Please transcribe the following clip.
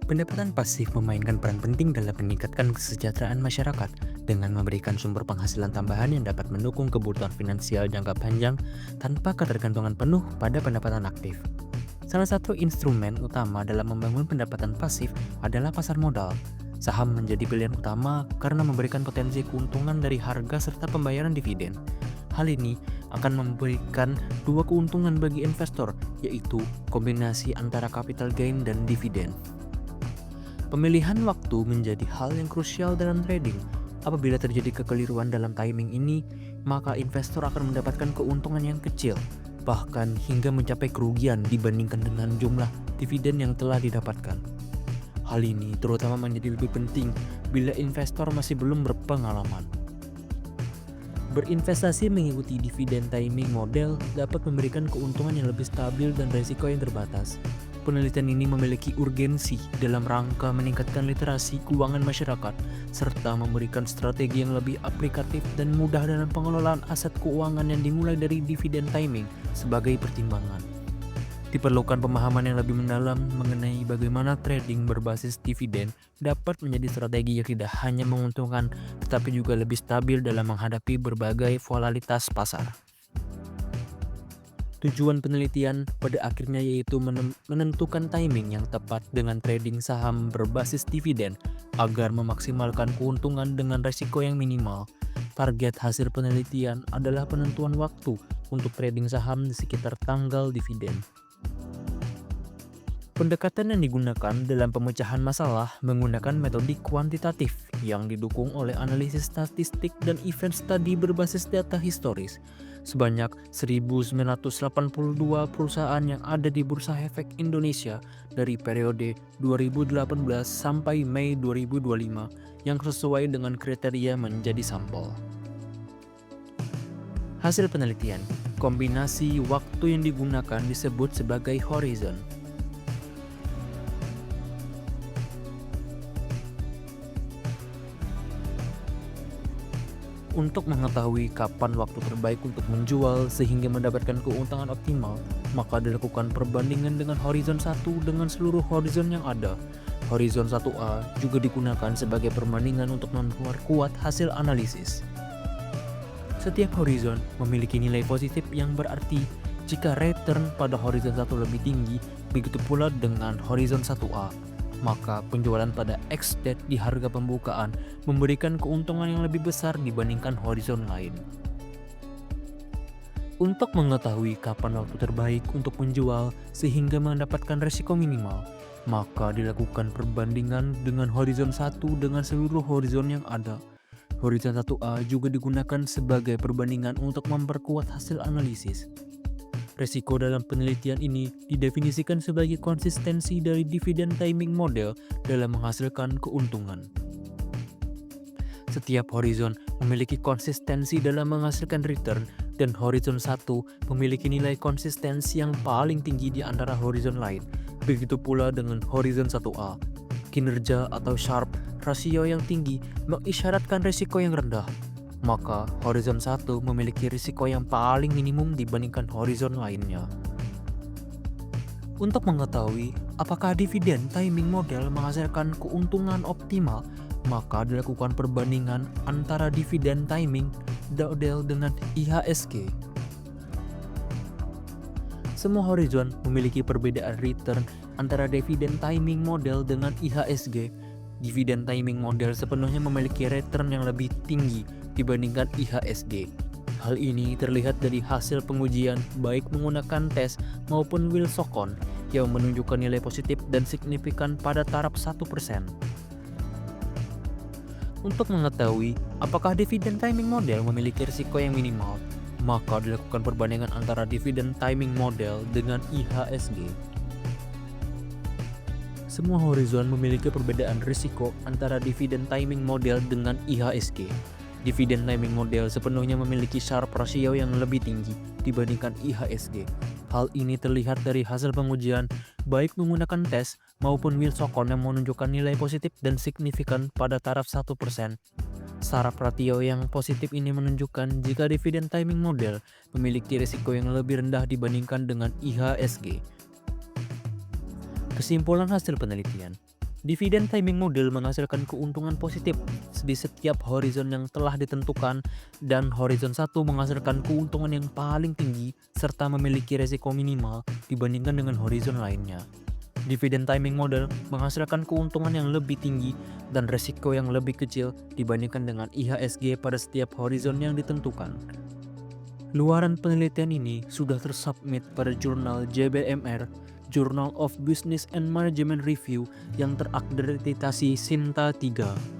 Pendapatan pasif memainkan peran penting dalam meningkatkan kesejahteraan masyarakat dengan memberikan sumber penghasilan tambahan yang dapat mendukung kebutuhan finansial jangka panjang tanpa ketergantungan penuh pada pendapatan aktif. Salah satu instrumen utama dalam membangun pendapatan pasif adalah pasar modal. Saham menjadi pilihan utama karena memberikan potensi keuntungan dari harga serta pembayaran dividen. Hal ini akan memberikan dua keuntungan bagi investor, yaitu kombinasi antara capital gain dan dividen. Pemilihan waktu menjadi hal yang krusial dalam trading. Apabila terjadi kekeliruan dalam timing ini, maka investor akan mendapatkan keuntungan yang kecil, bahkan hingga mencapai kerugian dibandingkan dengan jumlah dividen yang telah didapatkan. Hal ini terutama menjadi lebih penting bila investor masih belum berpengalaman. Berinvestasi mengikuti dividen timing model dapat memberikan keuntungan yang lebih stabil dan risiko yang terbatas. Penelitian ini memiliki urgensi dalam rangka meningkatkan literasi keuangan masyarakat, serta memberikan strategi yang lebih aplikatif dan mudah dalam pengelolaan aset keuangan yang dimulai dari dividen timing sebagai pertimbangan. Diperlukan pemahaman yang lebih mendalam mengenai bagaimana trading berbasis dividen dapat menjadi strategi yang tidak hanya menguntungkan, tetapi juga lebih stabil dalam menghadapi berbagai volatilitas pasar. Tujuan penelitian pada akhirnya yaitu menentukan timing yang tepat dengan trading saham berbasis dividen agar memaksimalkan keuntungan dengan risiko yang minimal. Target hasil penelitian adalah penentuan waktu untuk trading saham di sekitar tanggal dividen. Pendekatan yang digunakan dalam pemecahan masalah menggunakan metode kuantitatif yang didukung oleh analisis statistik dan event study berbasis data historis. Sebanyak 1.982 perusahaan yang ada di Bursa Efek Indonesia dari periode 2018 sampai Mei 2025 yang sesuai dengan kriteria menjadi sampel. Hasil penelitian, kombinasi waktu yang digunakan disebut sebagai horizon. Untuk mengetahui kapan waktu terbaik untuk menjual sehingga mendapatkan keuntungan optimal, maka dilakukan perbandingan dengan horizon 1 dengan seluruh horizon yang ada. Horizon 1A juga digunakan sebagai perbandingan untuk memperkuat hasil analisis. Setiap horizon memiliki nilai positif yang berarti jika return pada horizon 1 lebih tinggi, begitu pula dengan horizon 1A. Maka penjualan pada X date di harga pembukaan memberikan keuntungan yang lebih besar dibandingkan horizon lain. Untuk mengetahui kapan waktu terbaik untuk menjual sehingga mendapatkan risiko minimal, maka dilakukan perbandingan dengan horizon 1 dengan seluruh horizon yang ada. Horizon 1A juga digunakan sebagai perbandingan untuk memperkuat hasil analisis. Risiko dalam penelitian ini didefinisikan sebagai konsistensi dari dividen timing model dalam menghasilkan keuntungan. Setiap horizon memiliki konsistensi dalam menghasilkan return dan horizon 1 memiliki nilai konsistensi yang paling tinggi di antara horizon lain. Begitu pula dengan horizon 1A. Kinerja atau Sharpe rasio yang tinggi mengisyaratkan risiko yang rendah. Maka horizon 1 memiliki risiko yang paling minimum dibandingkan horizon lainnya. Untuk mengetahui apakah dividen timing model menghasilkan keuntungan optimal, maka dilakukan perbandingan antara dividen timing model dengan IHSG. Semua horizon memiliki perbedaan return antara dividen timing model dengan IHSG. Dividen timing model sepenuhnya memiliki return yang lebih tinggi dibandingkan IHSG. Hal ini terlihat dari hasil pengujian baik menggunakan tes maupun Wilson yang menunjukkan nilai positif dan signifikan pada taraf 1%. Untuk mengetahui apakah dividen timing model memiliki risiko yang minimal, maka dilakukan perbandingan antara dividen timing model dengan IHSG. Semua horizon memiliki perbedaan risiko antara dividen timing model dengan IHSG. Dividen timing model sepenuhnya memiliki Sharpe rasio yang lebih tinggi dibandingkan IHSG. Hal ini terlihat dari hasil pengujian baik menggunakan tes maupun Wilson yang menunjukkan nilai positif dan signifikan pada taraf 1%. Sharpe ratio yang positif ini menunjukkan jika dividen timing model memiliki risiko yang lebih rendah dibandingkan dengan IHSG. Kesimpulan hasil penelitian. Dividen timing model menghasilkan keuntungan positif di setiap horizon yang telah ditentukan, dan horizon 1 menghasilkan keuntungan yang paling tinggi serta memiliki resiko minimal dibandingkan dengan horizon lainnya. Dividen timing model menghasilkan keuntungan yang lebih tinggi dan resiko yang lebih kecil dibandingkan dengan IHSG pada setiap horizon yang ditentukan. Luaran penelitian ini sudah tersubmit pada jurnal JBMR, Journal of Business and Management Review, yang terakreditasi Sinta 3.